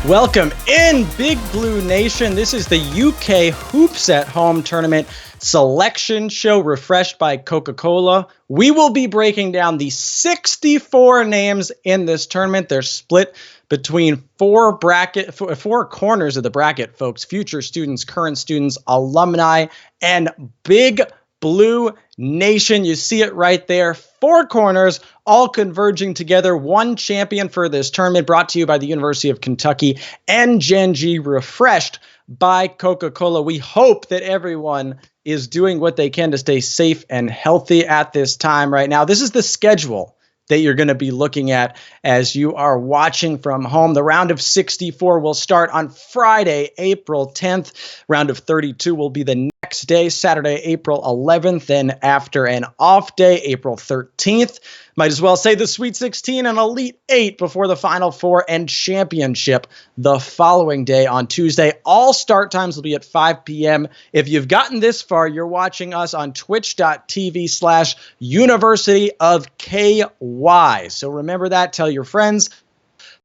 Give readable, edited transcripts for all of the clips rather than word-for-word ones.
Welcome in, Big Blue Nation. This is the UK Hoops at Home tournament selection show refreshed by Coca-Cola. We will be breaking down the 64 names in this tournament. They're split between four corners of the bracket, folks: future students, current students, alumni, and Big Blue Nation. You see it right there. Four corners, all converging together. One champion for this tournament, brought to you by the University of Kentucky and Gen G, refreshed by Coca-Cola. We hope that everyone is doing what they can to stay safe and healthy at this time right now. This is the schedule that you're going to be looking at as you are watching from home. The round of 64 will start on Friday, April 10th. Round of 32 will be the next day, Saturday, April 11th. Then after an off day, April 13th. Might as well say the Sweet 16 and Elite 8 before the Final Four and Championship the following day on Tuesday. All start times will be at 5 p.m. If you've gotten this far, you're watching us on twitch.tv/University of KY. So remember that. Tell your friends.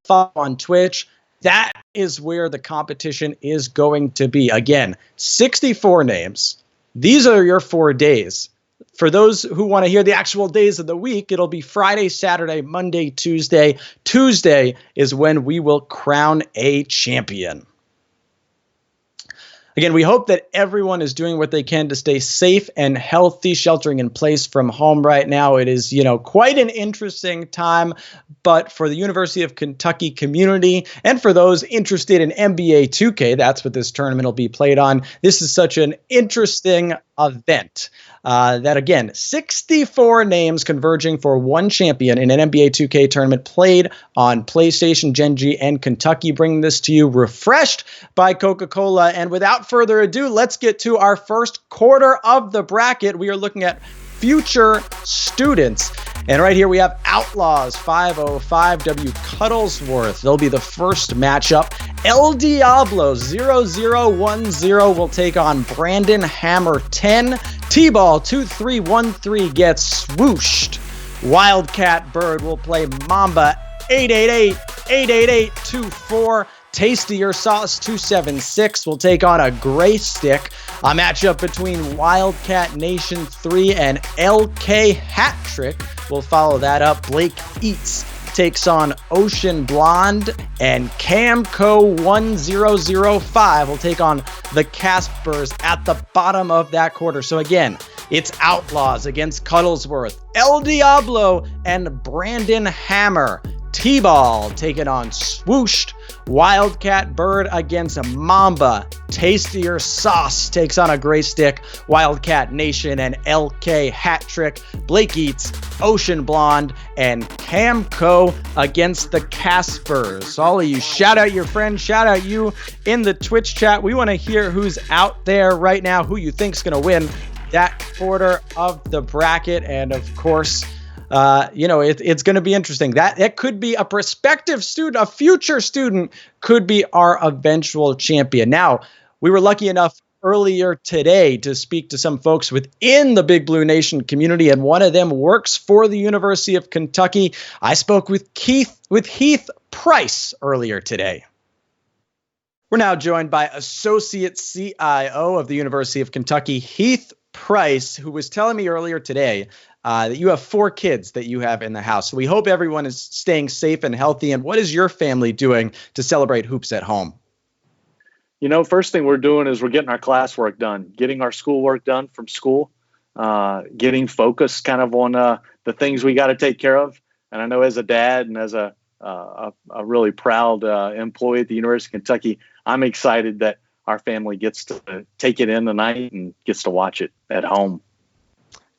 Follow on Twitch. That is where the competition is going to be. Again, 64 names. These are your 4 days. For those who want to hear the actual days of the week, it'll be Friday, Saturday, Monday, Tuesday. Tuesday is when we will crown a champion. Again, we hope that everyone is doing what they can to stay safe and healthy, sheltering in place from home right now. It is, quite an interesting time, but for the University of Kentucky community and for those interested in NBA 2K, that's what this tournament will be played on. This is such an interesting event. That again, 64 names converging for one champion in an NBA 2K tournament played on PlayStation, Gen G, and Kentucky. Bringing this to you refreshed by Coca-Cola. And without further ado, let's get to our first quarter of the bracket. We are looking at future students. And right here we have Outlaws 505W Cuddlesworth. They'll be the first matchup. El Diablo 0010 will take on Brandon Hammer 10. T-Ball 2313 gets swooshed. Wildcat Bird will play Mamba 888-888-24. Tastier Sauce 276 will take on a Gray Stick. A matchup between Wildcat Nation 3 and LK Hat Trick will follow that up. Blake Eats takes on Ocean Blonde, and Camco 1005 will take on the Caspers at the bottom of that quarter. So again, it's Outlaws against Cuddlesworth, El Diablo, and Brandon Hammer. T-Ball taking on Swooshed. Wildcat Bird against Mamba. Tastier Sauce takes on a Gray Stick. Wildcat Nation and LK Hat Trick. Blake Eats, Ocean Blonde, and Camco against the Caspers. All of you, shout out your friends, shout out you in the Twitch chat. We want to hear who's out there right now, who you think's going to win that quarter of the bracket. And of course, it's going to be interesting. That could be a prospective student, a future student could be our eventual champion. Now, we were lucky enough earlier today to speak to some folks within the Big Blue Nation community, and one of them works for the University of Kentucky. I spoke with Heath Price earlier today. We're now joined by Associate CIO of the University of Kentucky, Heath Price, who was telling me earlier today that you have 4 kids that you have in the house. So we hope everyone is staying safe and healthy. And what is your family doing to celebrate hoops at home? First thing we're doing is we're getting our classwork done, getting our schoolwork done from school, getting focused kind of on the things we got to take care of. And I know as a dad and as a really proud employee at the University of Kentucky, I'm excited that our family gets to take it in tonight and gets to watch it at home.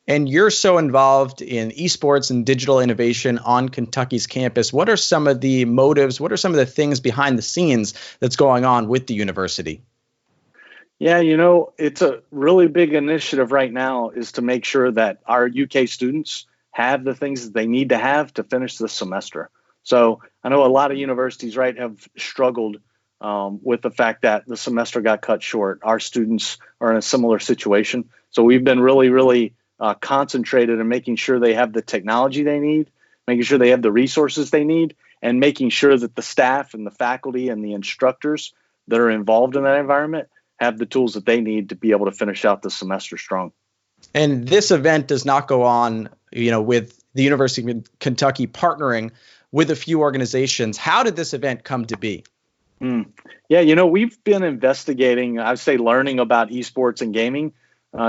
And you're so involved in esports and digital innovation on Kentucky's campus. What are some of the motives? What are some of the things behind the scenes that's going on with the university? Yeah, it's a really big initiative right now is to make sure that our UK students have the things that they need to have to finish the semester. So I know a lot of universities, right, have struggled with the fact that the semester got cut short. Our students are in a similar situation. So we've been really concentrated in making sure they have the technology they need, making sure they have the resources they need, and making sure that the staff and the faculty and the instructors that are involved in that environment have the tools that they need to be able to finish out the semester strong. And this event does not go on, with the University of Kentucky partnering with a few organizations. How did this event come to be? Yeah, we've been investigating, I'd say learning about esports and gaming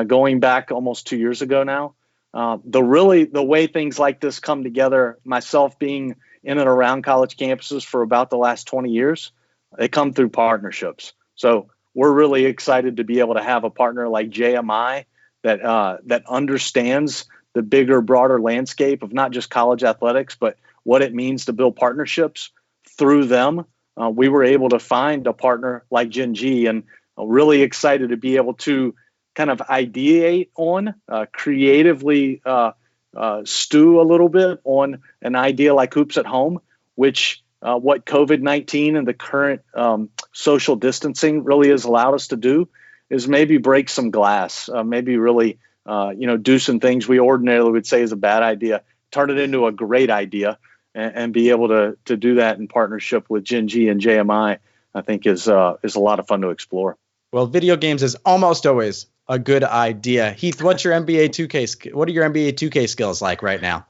going back almost 2 years ago now. The way things like this come together, myself being in and around college campuses for about the last 20 years, they come through partnerships. So we're really excited to be able to have a partner like JMI that understands the bigger, broader landscape of not just college athletics, but what it means to build partnerships through them. We were able to find a partner like Gen G, and really excited to be able to kind of ideate on, creatively stew a little bit on an idea like Hoops at Home, which what COVID-19 and the current social distancing really has allowed us to do is maybe break some glass, maybe really do some things we ordinarily would say is a bad idea, turn it into a great idea, and be able to do that in partnership with Gen G and JMI, I think is a lot of fun to explore. Well, video games is almost always a good idea. Heath, what are your NBA 2K skills like right now?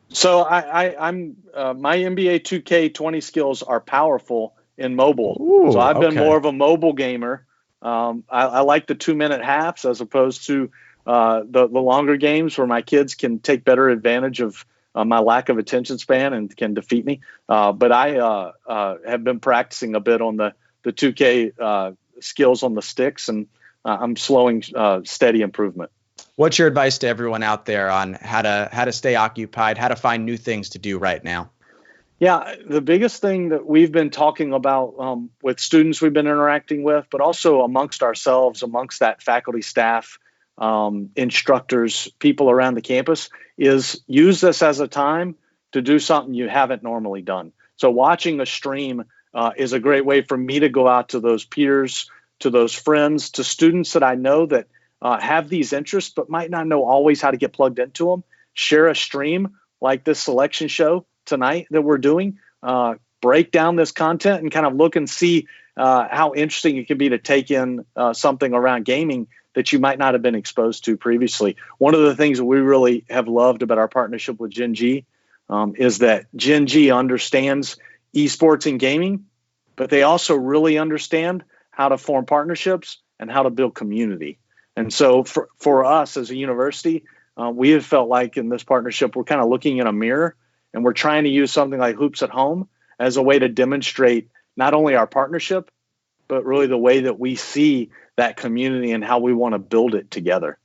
So I'm my NBA 2K20 skills are powerful in mobile. Ooh, so I've been okay. more of a mobile gamer. I like the 2-minute halves as opposed to the longer games where my kids can take better advantage of my lack of attention span and can defeat me. But I have been practicing a bit on the 2K skills on the sticks, and I'm slowing steady improvement. What's your advice to everyone out there on how to stay occupied, how to find new things to do right now? Yeah, the biggest thing that we've been talking about with students we've been interacting with, but also amongst ourselves, amongst that faculty, staff, instructors, people around the campus, is use this as a time to do something you haven't normally done. So watching a stream is a great way for me to go out to those peers, to those friends, to students that I know that have these interests but might not know always how to get plugged into them. Share a stream like this selection show tonight that we're doing, break down this content and kind of look and see how interesting it can be to take in something around gaming that you might not have been exposed to previously. One of the things that we really have loved about our partnership with Gen G is that Gen G understands esports and gaming, but they also really understand how to form partnerships and how to build community. And so for us as a university, we have felt like in this partnership, we're kind of looking in a mirror and we're trying to use something like Hoops at Home as a way to demonstrate not only our partnership, but really the way that we see that community and how we want to build it together.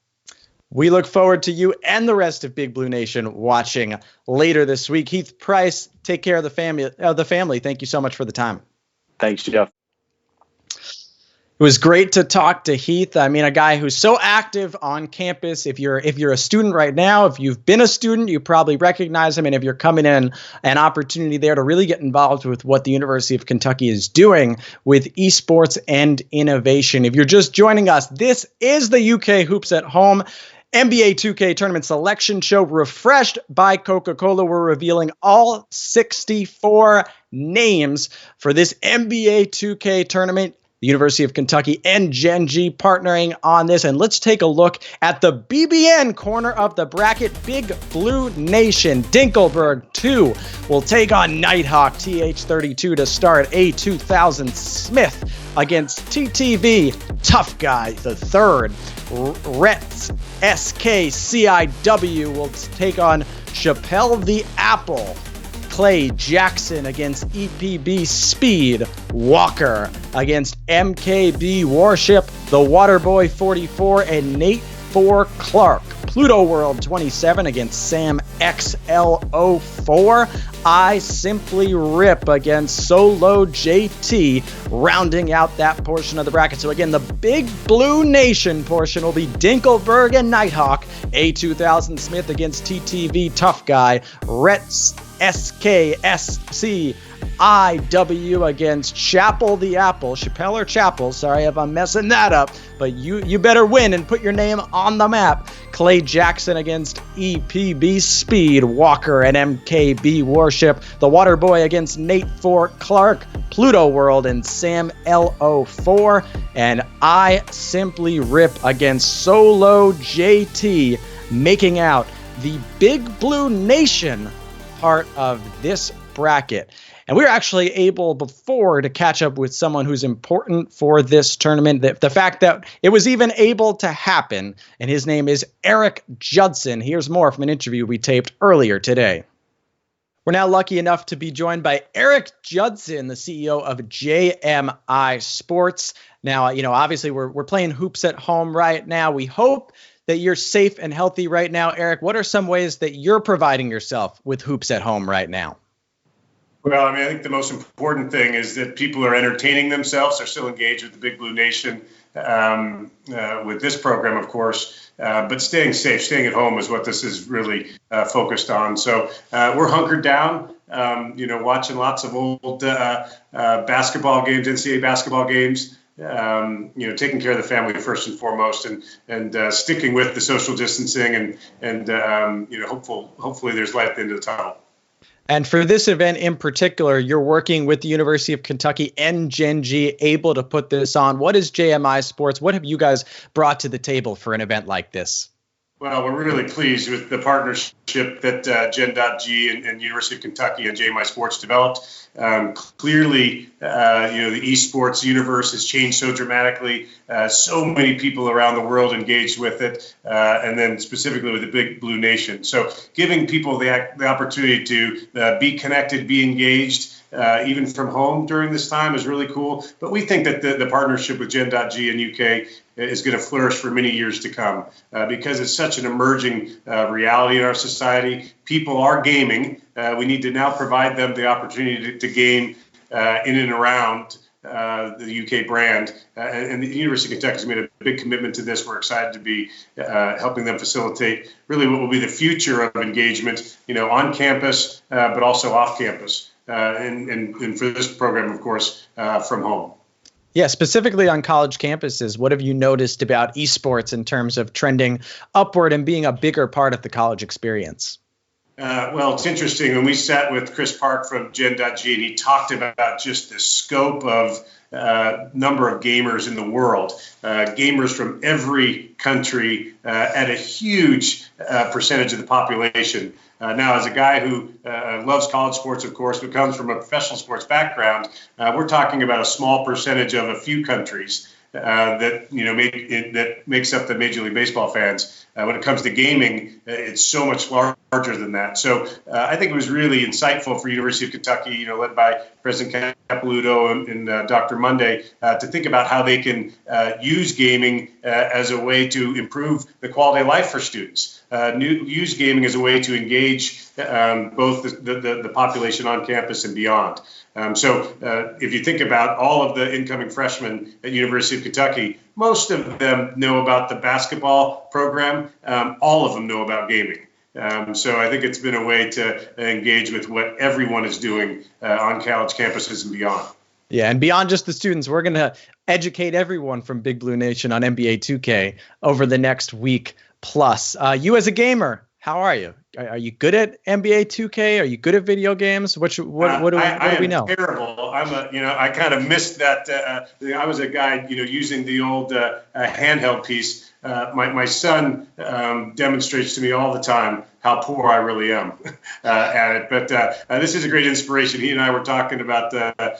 We look forward to you and the rest of Big Blue Nation watching later this week. Heath Price, take care of the family. Thank you so much for the time. Thanks, Jeff. It was great to talk to Heath. I mean, a guy who's so active on campus. If you're a student right now, if you've been a student, you probably recognize him. And if you're coming in, an opportunity there to really get involved with what the University of Kentucky is doing with esports and innovation. If you're just joining us, this is the UK Hoops at Home NBA 2K Tournament Selection Show, refreshed by Coca-Cola. We're revealing all 64 names for this NBA 2K tournament. The University of Kentucky and Gen G partnering on this. And let's take a look at the BBN corner of the bracket. Big Blue Nation. Dinkelberg 2 will take on Nighthawk TH32 to start. A2000 Smith against TTV Tough Guy the third. Rets SKCIW will take on Chappelle the Apple. Clay Jackson against EPB Speed. Walker against MKB Warship, the Waterboy 44, and Nate 4 Clark. Pluto World 27 against Sam XL04. I Simply Rip against Solo JT, rounding out that portion of the bracket. So again, the Big Blue Nation portion will be Dinkelberg and Nighthawk. A2000 Smith against TTV Tough Guy. Rets SKSCIW against Chapel the Apple. Chappelle or Chapel, sorry if I'm messing that up, but you better win and put your name on the map. Clay Jackson against EPB Speed Walker and MKB Warship. The Water Boy against Nate Fort Clark, Pluto World, and Sam LO4. And I Simply Rip against Solo JT, making out the Big Blue Nation part of this bracket. And we were actually able before to catch up with someone who's important for this tournament. The fact that it was even able to happen, and his name is Eric Judson. Here's more from an interview we taped earlier today. We're now lucky enough to be joined by Eric Judson, the CEO of JMI Sports. Now, obviously we're playing hoops at home right now. We hope that you're safe and healthy right now. Eric, what are some ways that you're providing yourself with hoops at home right now? Well, I think the most important thing is that people are entertaining themselves. They're still engaged with the Big Blue Nation with this program, of course, but staying safe, staying at home is what this is really focused on. So we're hunkered down, watching lots of old basketball games, NCAA basketball games, taking care of the family first and foremost, and sticking with the social distancing, and hopefully there's light at the end of the tunnel. And for this event in particular, you're working with the University of Kentucky and Gen G, able to put this on. What is JMI Sports? What have you guys brought to the table for an event like this? Well, we're really pleased with the partnership that Gen.G and University of Kentucky and JMI Sports developed. Clearly, the esports universe has changed so dramatically. So many people around the world engaged with it, and then specifically with the Big Blue Nation. So giving people the opportunity to be connected, be engaged, even from home during this time is really cool. But we think that the partnership with Gen.G and UK is going to flourish for many years to come because it's such an emerging reality in our society. People are gaming. We need to now provide them the opportunity to game in and around the UK brand. And the University of Kentucky has made a big commitment to this. We're excited to be helping them facilitate really what will be the future of engagement, on campus, but also off campus. And for this program, of course, from home. Yeah, specifically on college campuses, what have you noticed about esports in terms of trending upward and being a bigger part of the college experience? Well, it's interesting. When we sat with Chris Park from Gen.G, and he talked about just the scope of number of gamers in the world, gamers from every country at a huge percentage of the population. Now, as a guy who loves college sports, of course, but comes from a professional sports background, we're talking about a small percentage of a few countries that makes up the Major League Baseball fans. When it comes to gaming, it's so much larger than that. So I think it was really insightful for University of Kentucky, led by President Capilouto and Dr. Monday, to think about how they can use gaming as a way to improve the quality of life for students. Use gaming as a way to engage both the population on campus and beyond. So if you think about all of the incoming freshmen at University of Kentucky, most of them know about the basketball program. All of them know about gaming. So I think it's been a way to engage with what everyone is doing on college campuses and beyond. Yeah, and beyond just the students, we're going to educate everyone from Big Blue Nation on NBA 2K over the next week plus. You as a gamer, how are you? Are you good at NBA 2K? Are you good at video games? What do we know? I'm terrible. I kind of missed that. I was a guy, using the old handheld piece. My son demonstrates to me all the time how poor I really am at it. But this is a great inspiration. He and I were talking about the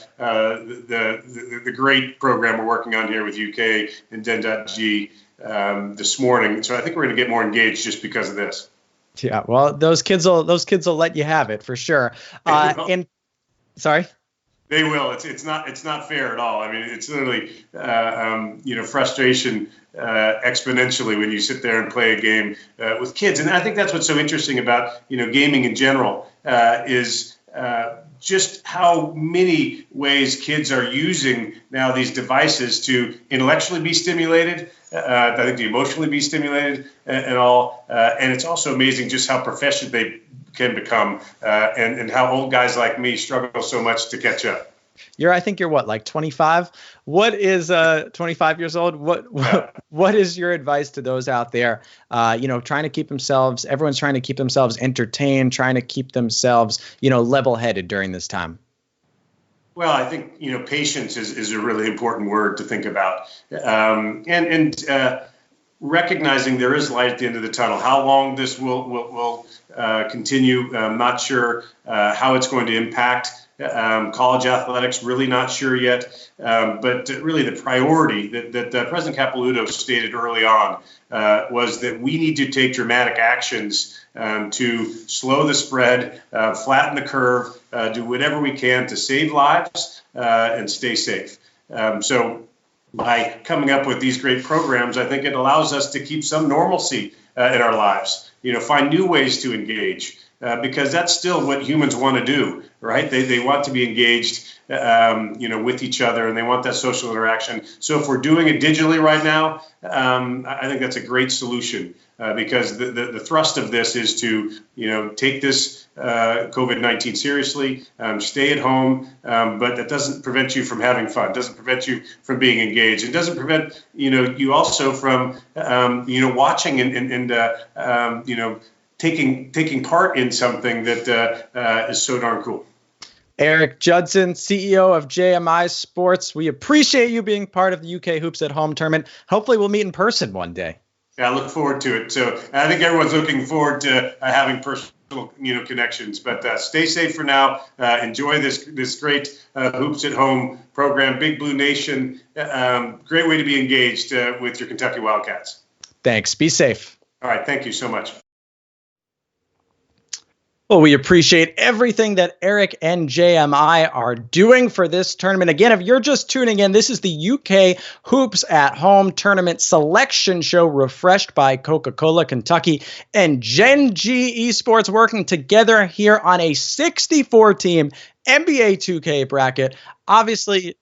great program we're working on here with UK and Gen.G this morning. So I think we're going to get more engaged just because of this. Yeah, well, those kids will let you have it for sure. Sorry. They will. It's not fair at all. I mean, it's literally frustration exponentially when you sit there and play a game with kids. And I think that's what's so interesting about gaming in general is just how many ways kids are using now these devices to intellectually be stimulated, I think to emotionally be stimulated and all. And it's also amazing just how proficient they can become and how old guys like me struggle so much to catch up. I think you're what, like 25? What is 25 years old? What is your advice to those out there, trying to keep themselves, everyone's trying to keep themselves entertained, trying to keep themselves, level-headed during this time? Well, I think, patience is a really important word to think about. Recognizing there is light at the end of the tunnel. How long this will continue, I'm not sure. How it's going to impact college athletics, really not sure yet. But really the priority that President Capilouto stated early on was that we need to take dramatic actions to slow the spread, flatten the curve, do whatever we can to save lives and stay safe. So by coming up with these great programs, I think it allows us to keep some normalcy in our lives, find new ways to engage, because that's still what humans want to do, right? They want to be engaged, with each other, and they want that social interaction. So if we're doing it digitally right now, I think that's a great solution because the thrust of this is to, take this COVID-19 seriously, stay at home, but that doesn't prevent you from having fun, doesn't prevent you from being engaged, and doesn't prevent, you also from, watching and taking part in something that is so darn cool. Eric Judson, CEO of JMI Sports. We appreciate you being part of the UK Hoops at Home tournament. Hopefully we'll meet in person one day. Yeah, I look forward to it. So I think everyone's looking forward to having personal, connections. But stay safe for now. Enjoy this great Hoops at Home program. Big Blue Nation. Great way to be engaged with your Kentucky Wildcats. Thanks. Be safe. All right. Thank you so much. Well, we appreciate everything that Eric and JMI are doing for this tournament. Again, if you're just tuning in, this is the UK Hoops at Home tournament selection show refreshed by Coca-Cola Kentucky and Gen G Esports working together here on a 64-team NBA 2K bracket. Obviously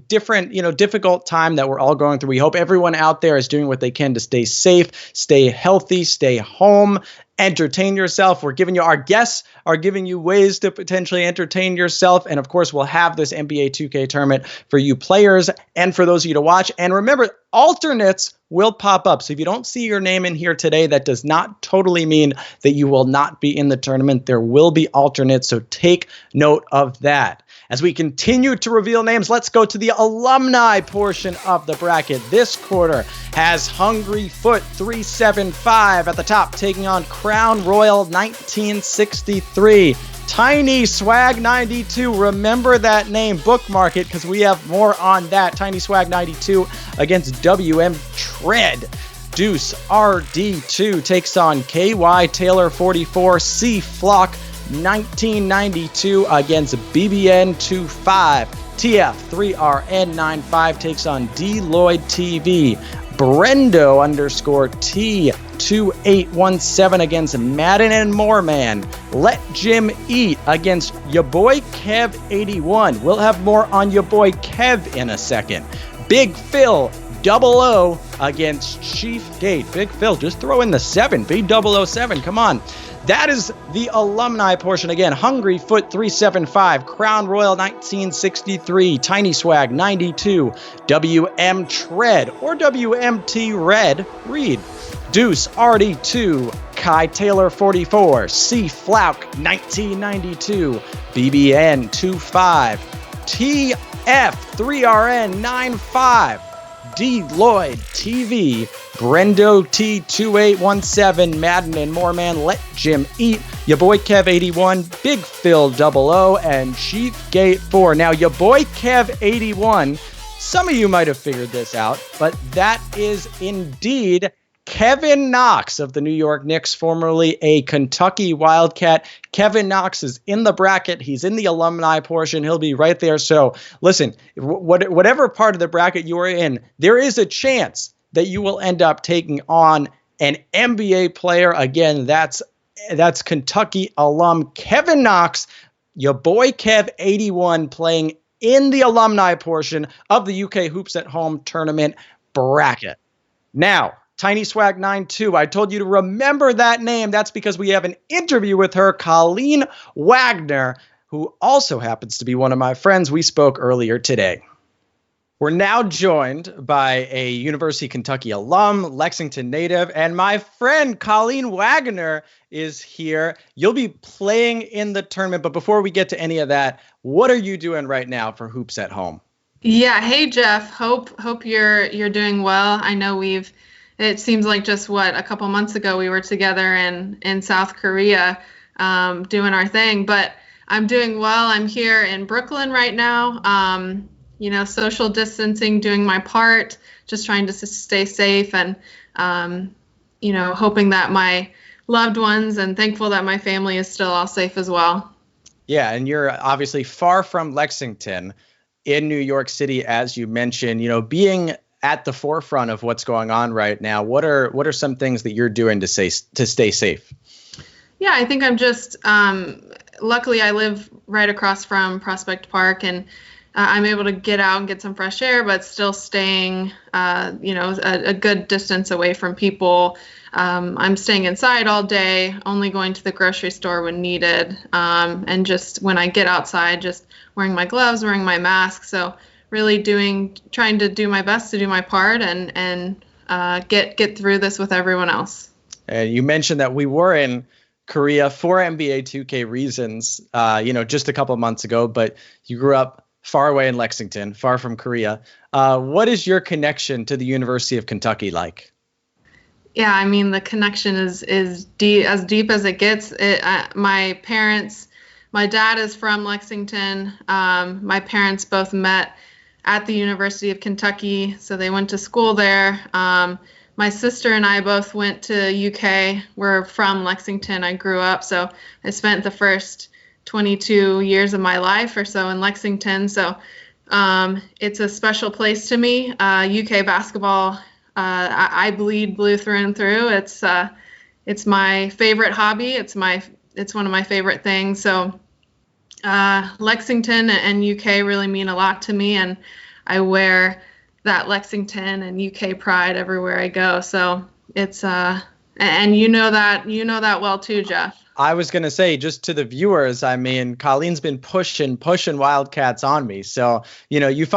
different, difficult time that we're all going through. We hope everyone out there is doing what they can to stay safe, stay healthy, stay home, entertain yourself. Our guests are giving you ways to potentially entertain yourself. And of course, we'll have this NBA 2K tournament for you players and for those of you to watch. And remember, alternates will pop up. So if you don't see your name in here today, that does not totally mean that you will not be in the tournament. There will be alternates. So take note of that. As we continue to reveal names, let's go to the alumni portion of the bracket. This quarter has Hungry Foot 375 at the top, taking on Crown Royal 1963. Tiny Swag 92, remember that name, bookmark it, because we have more on that. Tiny Swag 92 against WM Tread. Deuce RD2 takes on KY Taylor 44, C Flock 1992 against BBN 25. TF 3RN 95 takes on D Lloyd TV. Brendo _ T2817 against Madden and Moorman. Let Jim Eat against your boy Kev 81. We'll have more on your boy Kev in a second. Big Phil 00 against Chief Gate. Big Phil, just throw in the 7. B007, come on. That is the alumni portion. Again, Hungry Foot 375, Crown Royal 1963, Tiny Swag 92, WM Tread or WMT Red Reed, Deuce RD2, Kai Taylor 44, C Flauk 1992, BBN 25, TF 3RN 95, D Lloyd TV, Brendo T2817, Madden and Moorman, Let Jim Eat, your boy Kev 81, Big Phil 00, and Chief Gate 4. Now, your boy Kev 81, some of you might have figured this out, but that is indeed Kevin Knox of the New York Knicks, formerly a Kentucky Wildcat. Kevin Knox is in the bracket. He's in the alumni portion. He'll be right there. So listen, whatever part of the bracket you are in, there is a chance that you will end up taking on an NBA player. Again, that's Kentucky alum Kevin Knox, your boy Kev 81, playing in the alumni portion of the UK Hoops at Home tournament bracket. Now, Tiny Swag 92, I told you to remember that name. That's because we have an interview with her, Colleen Wagner, who also happens to be one of my friends. We spoke earlier today. We're now joined by a University of Kentucky alum, Lexington native, and my friend Colleen Wagner is here. You'll be playing in the tournament, but before we get to any of that, what are you doing right now for Hoops at Home? Yeah, hey Jeff. Hope you're doing well. I know it seems like just a couple months ago we were together in South Korea doing our thing, but I'm doing well. I'm here in Brooklyn right now. Social distancing, doing my part, just trying to stay safe and, hoping that my loved ones and thankful that my family is still all safe as well. Yeah, and you're obviously far from Lexington in New York City, as you mentioned, being at the forefront of what's going on right now. What are some things that you're doing to stay safe? Yeah, I think I'm just, luckily I live right across from Prospect Park, and I'm able to get out and get some fresh air, but still staying, a good distance away from people. I'm staying inside all day, only going to the grocery store when needed. And just when I get outside, just wearing my gloves, wearing my mask. So really trying to do my best to do my part and get through this with everyone else. And you mentioned that we were in Korea for NBA 2K reasons, just a couple of months ago, but you grew up far away in Lexington, far from Korea. What is your connection to the University of Kentucky like? Yeah, I mean, the connection is deep, as deep as it gets. My dad is from Lexington. My parents both met at the University of Kentucky, so they went to school there. My sister and I both went to UK. We're from Lexington. I grew up, so I spent the first 22 years of my life or so in Lexington. So it's a special place to me. UK basketball, I bleed blue through and through. It's my favorite hobby. It's one of my favorite things. So Lexington and UK really mean a lot to me, and I wear that Lexington and UK pride everywhere I go. So it's and you know that well too, Jeff. I was going to say, just to the viewers, I mean, Colleen's been pushing Wildcats on me. So, you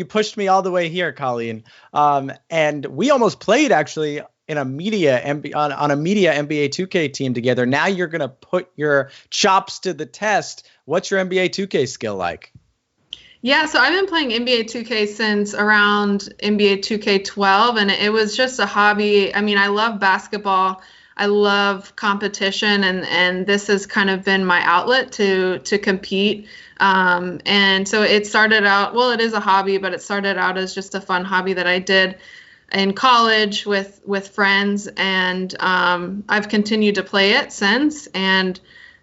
pushed me all the way here, Colleen. And we almost played actually in a media on a media NBA 2K team together. Now you're going to put your chops to the test. What's your NBA 2K skill like? Yeah, so I've been playing NBA 2K since around NBA 2K12, and it was just a hobby. I mean, I love basketball. I love competition, and this has kind of been my outlet to compete. And so it started out, well, it is a hobby, but it started out as just a fun hobby that I did in college with friends, and I've continued to play it since. And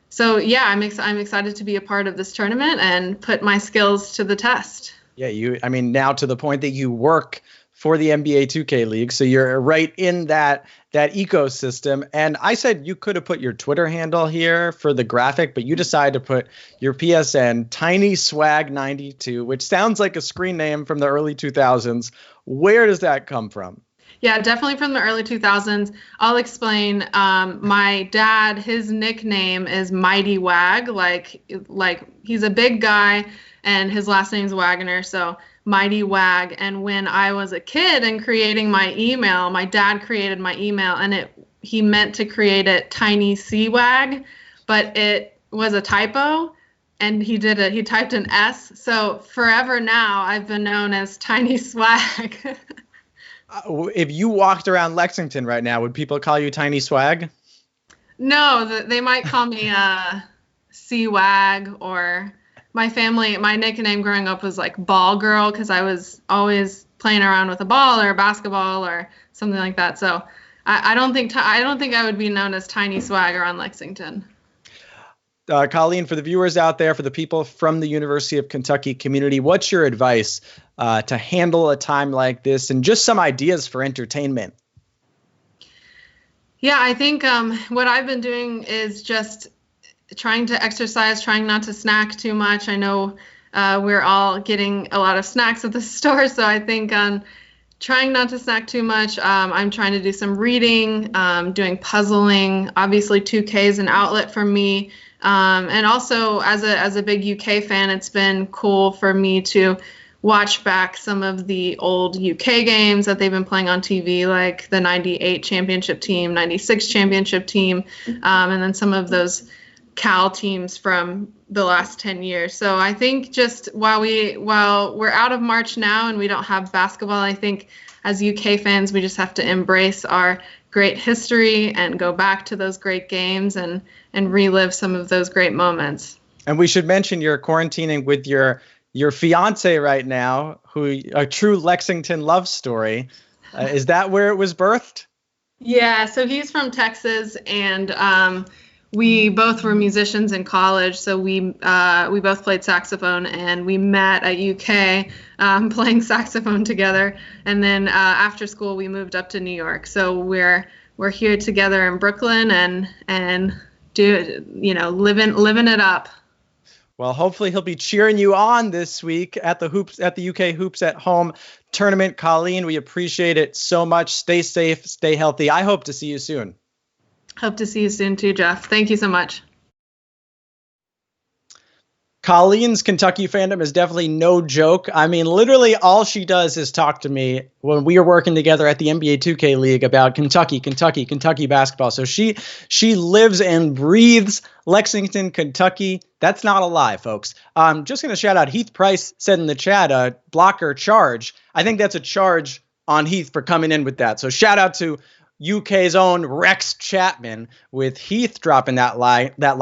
so, yeah, I'm excited to be a part of this tournament and put my skills to the test. Yeah, now to the point that you work for the NBA 2K League, so you're right in that ecosystem. And I said you could have put your Twitter handle here for the graphic, but you decided to put your PSN, Tiny Swag 92, which sounds like a screen name from the early 2000s. Where does that come from? Yeah, definitely from the early 2000s. I'll explain. My dad, his nickname is Mighty Wag, like he's a big guy, and his last name's Wagner, so Mighty Wag. And when I was a kid and creating my email, my dad created my email, and he meant to create it Tiny Swag, but it was a typo, and he typed an S. So forever now, I've been known as Tiny Swag. If you walked around Lexington right now, would people call you Tiny Swag? No, they might call me C-Wag, or my nickname growing up was like Ball Girl, because I was always playing around with a ball or a basketball or something like that. So I don't think I would be known as Tiny Swag around Lexington. Colleen, for the viewers out there, for the people from the University of Kentucky community, what's your advice to handle a time like this, and just some ideas for entertainment? Yeah, I think what I've been doing is just trying to exercise, trying not to snack too much. I know we're all getting a lot of snacks at the store, so I think trying not to snack too much. I'm trying to do some reading, doing puzzling. Obviously, 2K is an outlet for me. And also, as a big UK fan, it's been cool for me to watch back some of the old UK games that they've been playing on TV, like the 98 championship team, 96 championship team, and then some of those Cal teams from the last 10 years. So I think just while we're out of March now and we don't have basketball, I think as UK fans, we just have to embrace our great history and go back to those great games and relive some of those great moments. And we should mention you're quarantining with your fiance right now, who a true Lexington love story. Is that where it was birthed? Yeah, so he's from Texas, and we both were musicians in college, so we both played saxophone, and we met at UK playing saxophone together. And then after school, we moved up to New York. So we're here together in Brooklyn and living it up. Well, hopefully he'll be cheering you on this week at the UK Hoops at Home tournament. Colleen, we appreciate it so much. Stay safe, stay healthy. I hope to see you soon. Hope to see you soon too, Jeff. Thank you so much. Colleen's Kentucky fandom is definitely no joke. I mean, literally all she does is talk to me when we are working together at the NBA 2K League about Kentucky basketball. So she lives and breathes Lexington, Kentucky. That's not a lie, folks. I'm just going to shout out Heath Price said in the chat, blocker charge. I think that's a charge on Heath for coming in with that. So shout out to UK's own Rex Chapman with Heath dropping that line. That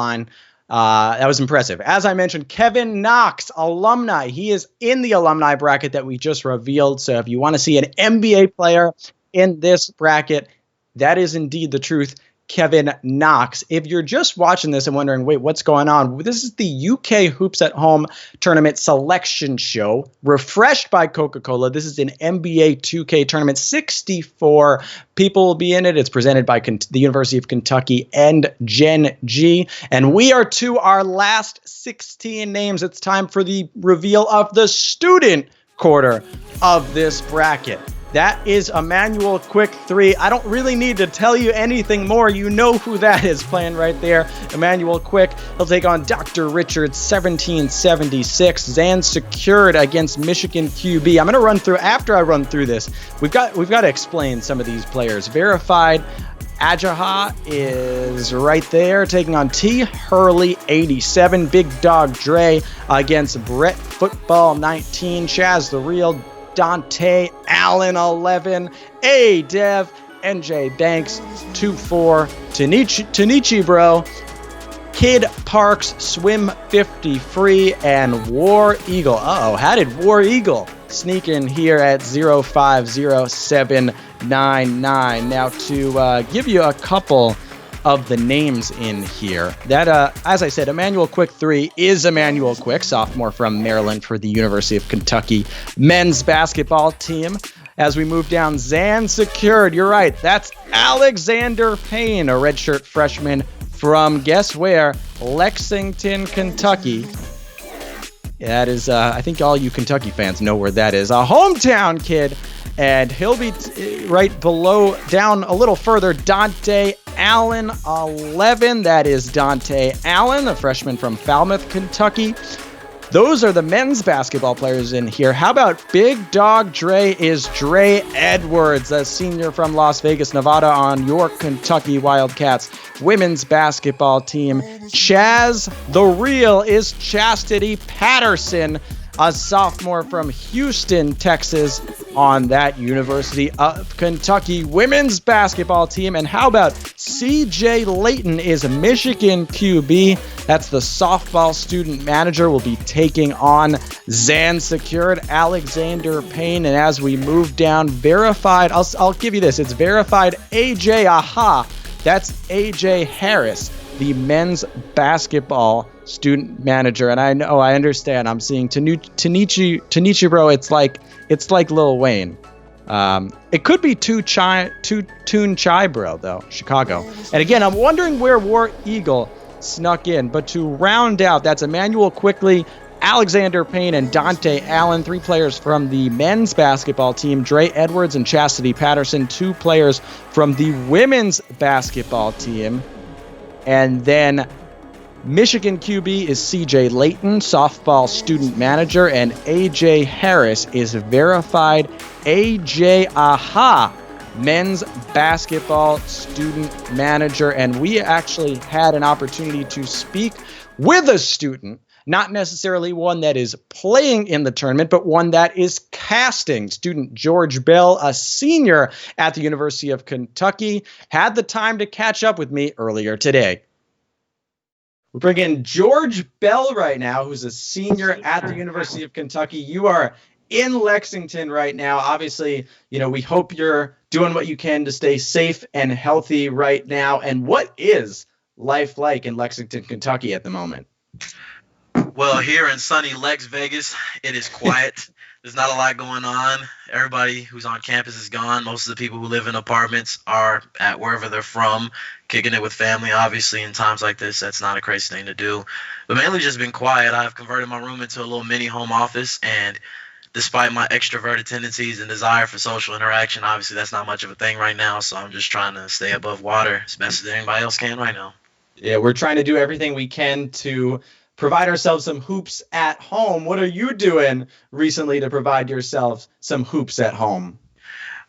was impressive. As I mentioned, Kevin Knox, alumni. He is in the alumni bracket that we just revealed. So if you want to see an NBA player in this bracket, that is indeed the truth. Kevin Knox. If you're just watching this and wondering, wait, what's going on? This is the UK Hoops at Home tournament selection show, refreshed by Coca-Cola. This is an NBA 2K tournament. 64 people will be in it. It's presented by the University of Kentucky and Gen G. And we are to our last 16 names. It's time for the reveal of the student quarter of this bracket. That is Emmanuel Quick 3. I don't really need to tell you anything more. You know who that is playing right there. Emmanuel Quick. He'll take on Dr. Richards, 1776. Zan secured against Michigan QB. I'm going to run through, after I run through this, we've got to explain some of these players. Verified Ajaha is right there, taking on T. Hurley, 87. Big Dog Dre against Brett Football, 19. Chaz the Real, Dante Allen, 11. A-Dev, NJ Banks, 2-4. Tanichi Bro, Kid Parks, Swim 50 Free, and War Eagle. How did War Eagle sneak in here at 050799? Now, to give you a couple of the names in here, that, as I said, Emmanuel Quick 3 is Emmanuel Quick, sophomore from Maryland for the University of Kentucky men's basketball team. As we move down, Zan secured. You're right. That's Alexander Payne, a redshirt freshman from, guess where? Lexington, Kentucky. That is, I think all you Kentucky fans know where that is. A hometown kid. And he'll be right below, down a little further, Dante Allen, 11. That is Dante Allen, a freshman from Falmouth, Kentucky. Those are the men's basketball players in here. How about Big Dog Dre is Dre Edwards, a senior from Las Vegas, Nevada on your Kentucky Wildcats women's basketball team. Chaz the Real is Chastity Patterson, a sophomore from Houston, Texas on that University of Kentucky women's basketball team. And how about CJ Layton is Michigan QB. That's the softball student manager. Will be taking on Zan secured Alexander Payne. And as we move down, verified, I'll give you this. It's verified AJ Aha. That's AJ Harris, the men's basketball student manager. And I understand. I'm seeing Tanichi Bro. It's like Lil Wayne. It could be Toon Chai Bro though, Chicago. And again, I'm wondering where War Eagle snuck in. But to round out, that's Emmanuel Quickly, Alexander Payne and Dante Allen, 3 players from the men's basketball team. Dre Edwards and Chastity Patterson, 2 players from the women's basketball team. And then Michigan QB is CJ Layton, softball student manager, and AJ Harris is verified AJ Aha, men's basketball student manager. And we actually had an opportunity to speak with a student, not necessarily one that is playing in the tournament, but one that is casting. Student George Bell, a senior at the University of Kentucky, had the time to catch up with me earlier today. We bring in George Bell right now, who's a senior at the University of Kentucky. You are in Lexington right now. Obviously, we hope you're doing what you can to stay safe and healthy right now. And what is life like in Lexington, Kentucky at the moment? Well, here in sunny Lex Vegas, it is quiet. There's not a lot going on. Everybody who's on campus is gone. Most of the people who live in apartments are at wherever they're from, kicking it with family. Obviously, in times like this, that's not a crazy thing to do. But mainly just been quiet. I've converted my room into a little mini home office, and despite my extroverted tendencies and desire for social interaction, obviously that's not much of a thing right now. So I'm just trying to stay above water as best as anybody else can right now. Yeah, we're trying to do everything we can to provide ourselves some hoops at home. What are you doing recently to provide yourself some hoops at home?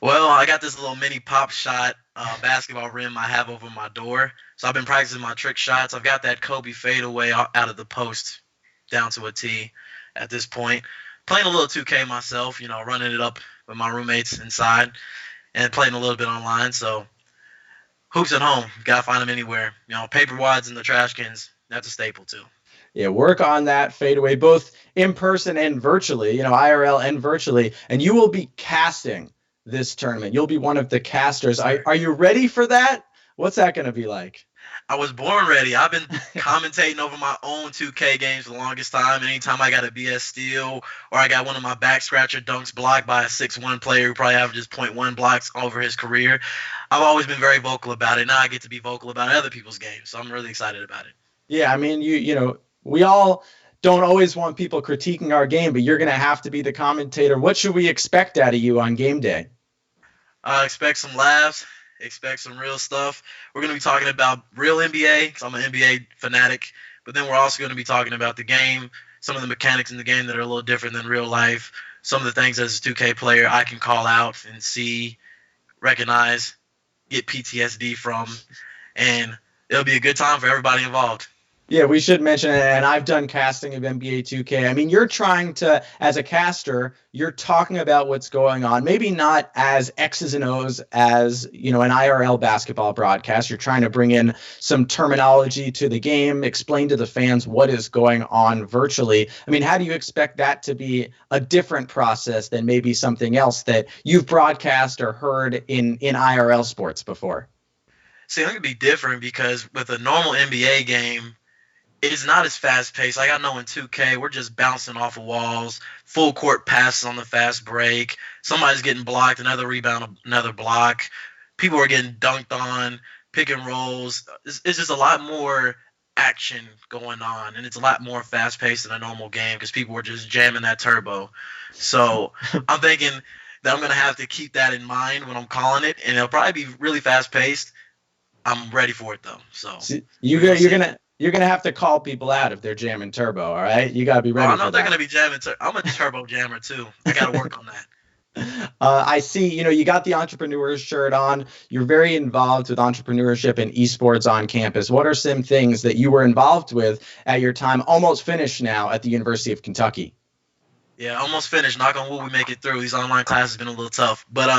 Well, I got this little mini pop shot basketball rim I have over my door. So I've been practicing my trick shots. I've got that Kobe fadeaway out of the post down to a T at this point. Playing a little 2K myself, running it up with my roommates inside and playing a little bit online. So hoops at home, got to find them anywhere. Paper wads and the trash cans, that's a staple too. Yeah, work on that fadeaway, both in person and virtually, IRL and virtually. And you will be casting this tournament. You'll be one of the casters. Are you ready for that? What's that going to be like? I was born ready. I've been commentating over my own 2K games for the longest time. Anytime I got a BS steal or I got one of my back scratcher dunks blocked by a 6'1 player who probably averages 0.1 blocks over his career, I've always been very vocal about it. Now I get to be vocal about other people's games, so I'm really excited about it. Yeah, I mean, we all don't always want people critiquing our game, but you're going to have to be the commentator. What should we expect out of you on game day? Expect some laughs. Expect some real stuff. We're going to be talking about real NBA because I'm an NBA fanatic, but then we're also going to be talking about the game, some of the mechanics in the game that are a little different than real life, some of the things as a 2K player I can call out and see, recognize, get PTSD from, and it'll be a good time for everybody involved. Yeah, we should mention it, and I've done casting of NBA 2K. I mean, you're trying to, as a caster, you're talking about what's going on. Maybe not as X's and O's as, an IRL basketball broadcast. You're trying to bring in some terminology to the game, explain to the fans what is going on virtually. I mean, how do you expect that to be a different process than maybe something else that you've broadcast or heard in IRL sports before? See, it could be different because with a normal NBA game, it's not as fast-paced. Like I know in 2K, we're just bouncing off of walls, full court passes on the fast break. Somebody's getting blocked, another rebound, another block. People are getting dunked on, pick and rolls. It's just a lot more action going on, and it's a lot more fast-paced than a normal game because people were just jamming that turbo. So I'm thinking that I'm going to have to keep that in mind when I'm calling it, and it'll probably be really fast-paced. I'm ready for it, though. So You're gonna have to call people out if they're jamming turbo. All right, you gotta be ready. I know they're gonna be jamming. I'm a turbo jammer too. I gotta work on that. I see. You got the entrepreneurs shirt on. You're very involved with entrepreneurship and esports on campus. What are some things that you were involved with at your time, almost finished now, at the University of Kentucky? Yeah, almost finished. Knock on wood, we make it through. These online classes have been a little tough. But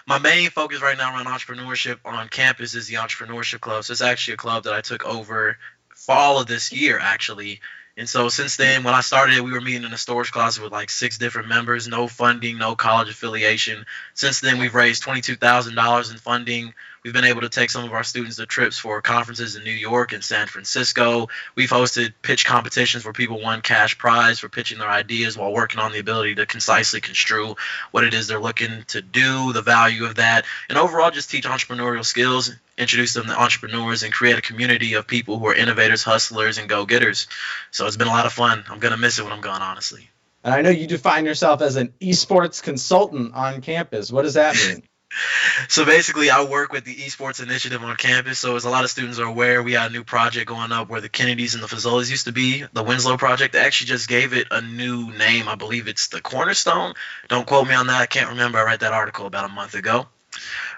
my main focus right now around entrepreneurship on campus is the Entrepreneurship Club. So it's actually a club that I took over fall of this year, actually. And so since then, when I started it, we were meeting in a storage closet with like 6 different members, no funding, no college affiliation. Since then, we've raised $22,000 in funding. We've been able to take some of our students to trips for conferences in New York and San Francisco. We've hosted pitch competitions where people won cash prize for pitching their ideas while working on the ability to concisely construe what it is they're looking to do, the value of that, and overall just teach entrepreneurial skills, introduce them to entrepreneurs, and create a community of people who are innovators, hustlers, and go-getters. So it's been a lot of fun. I'm going to miss it when I'm gone, honestly. And I know you define yourself as an esports consultant on campus. What does that mean? So basically, I work with the Esports initiative on campus. So as a lot of students are aware, we got a new project going up where the Kennedys and the Fazoli's used to be, the Winslow project. They actually just gave it a new name. I believe it's the Cornerstone. Don't quote me on that. I can't remember. I read that article about a month ago.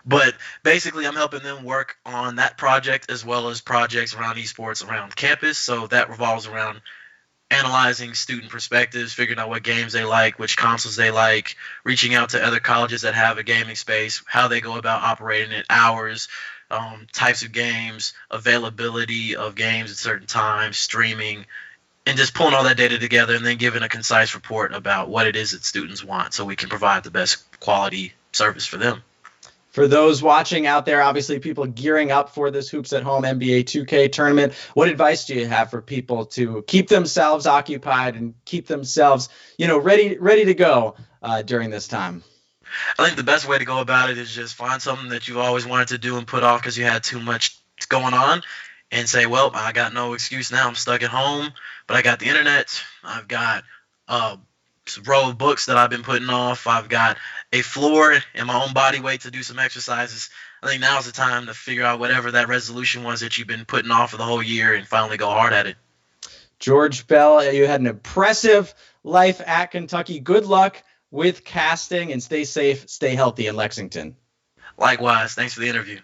But basically, I'm helping them work on that project as well as projects around esports around campus. So that revolves around analyzing student perspectives, figuring out what games they like, which consoles they like, reaching out to other colleges that have a gaming space, how they go about operating it, hours, types of games, availability of games at certain times, streaming, and just pulling all that data together and then giving a concise report about what it is that students want so we can provide the best quality service for them. For those watching out there, obviously people gearing up for this Hoops at Home NBA 2K tournament, what advice do you have for people to keep themselves occupied and keep themselves, ready to go during this time? I think the best way to go about it is just find something that you've always wanted to do and put off because you had too much going on, and say, well, I got no excuse now. I'm stuck at home, but I got the internet. I've got a row of books that I've been putting off. I've got a floor and my own body weight to do some exercises. I think now's the time to figure out whatever that resolution was that you've been putting off for the whole year and finally go hard at it. George Bell, you had an impressive life at Kentucky. Good luck with casting, and stay safe, stay healthy in Lexington. Likewise. Thanks for the interview.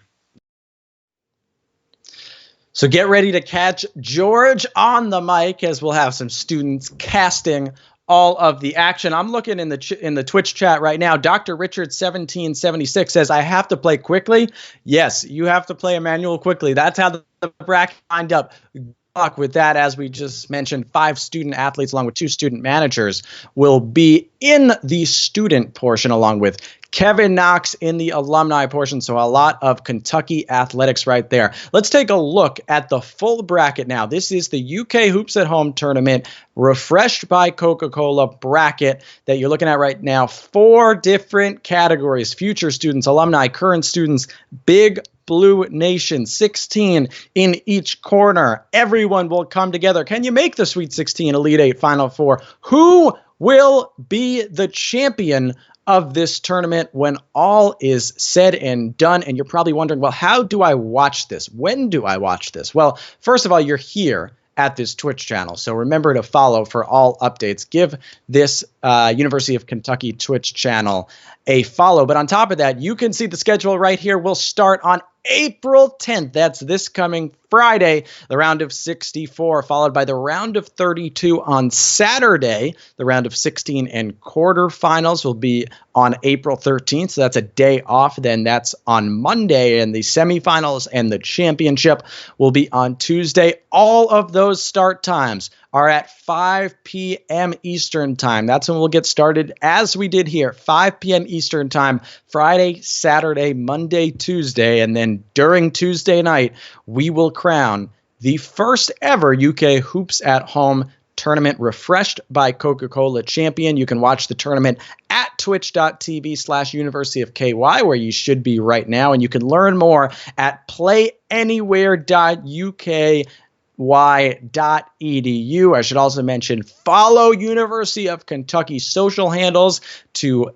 So get ready to catch George on the mic as we'll have some students casting all of the action. I'm looking in the Twitch chat right now. Dr. Richard 1776 says, I have to play quickly. Yes, you have to play Emmanuel quickly. That's how the bracket lined up. Good luck with that. As we just mentioned, 5 student athletes along with 2 student managers will be in the student portion along with Kevin Knox in the alumni portion. So a lot of Kentucky athletics right there. Let's take a look at the full bracket now. This is the UK Hoops at Home tournament, refreshed by Coca-Cola bracket that you're looking at right now. 4 different categories: future students, alumni, current students, Big Blue Nation, 16 in each corner. Everyone will come together. Can you make the Sweet 16, Elite 8, Final 4? Who will be the champion of this tournament when all is said and done? And you're probably wondering, well, how do I watch this? When do I watch this? Well, first of all, you're here at this Twitch channel, so remember to follow for all updates. Give this University of Kentucky Twitch channel a follow. But on top of that, you can see the schedule right here. We'll start on April 10th. That's this coming Friday, the round of 64, followed by the round of 32 on Saturday. The round of 16 and quarterfinals will be on April 13th. So that's a day off. Then that's on Monday, and the semifinals and the championship will be on Tuesday. All of those start times are at 5 p.m. Eastern time. That's when we'll get started, as we did here, 5 p.m. Eastern time, Friday, Saturday, Monday, Tuesday, and then during Tuesday night, we will crown the first ever UK Hoops at Home tournament, refreshed by Coca-Cola champion. You can watch the tournament at twitch.tv/University of KY, where you should be right now, and you can learn more at playanywhere.uky.edu. I should also mention, follow University of Kentucky social handles to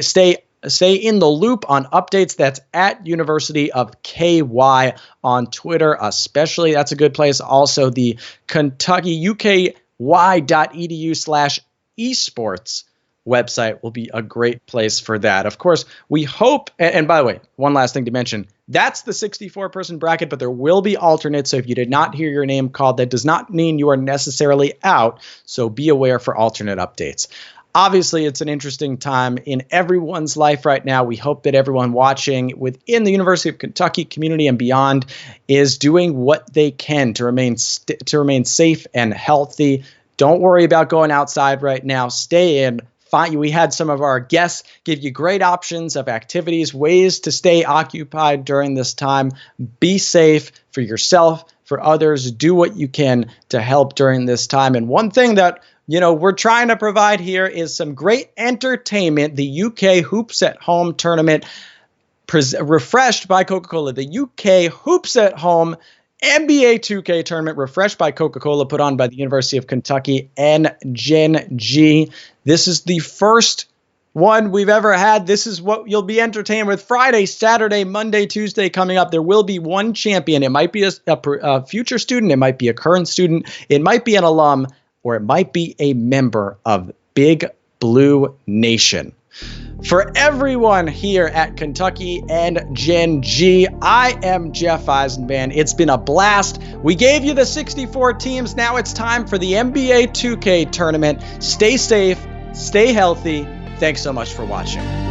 stay in the loop on updates. That's at University of KY on Twitter, especially. That's a good place. Also, the Kentucky uky.edu/esports website will be a great place for that. Of course, we hope, and by the way, one last thing to mention, that's the 64-person bracket, but there will be alternates. So if you did not hear your name called, that does not mean you are necessarily out. So be aware for alternate updates. Obviously, it's an interesting time in everyone's life right now. We hope that everyone watching within the University of Kentucky community and beyond is doing what they can to remain safe and healthy. Don't worry about going outside right now. Stay in, We had some of our guests give you great options of activities, ways to stay occupied during this time. Be safe for yourself, for others. Do what you can to help during this time. And one thing that we're trying to provide here is some great entertainment. The UK Hoops at Home tournament, refreshed by Coca-Cola. The UK Hoops at Home NBA 2K tournament, refreshed by Coca-Cola, put on by the University of Kentucky and Gen G. This is the first one we've ever had. This is what you'll be entertained with Friday, Saturday, Monday, Tuesday coming up. There will be one champion. It might be a future student. It might be a current student. It might be an alum, or it might be a member of Big Blue Nation. For everyone here at Kentucky and Gen G, I am Jeff Eisenband. It's been a blast. We gave you the 64 teams. Now it's time for the NBA 2K tournament. Stay safe, stay healthy. Thanks so much for watching.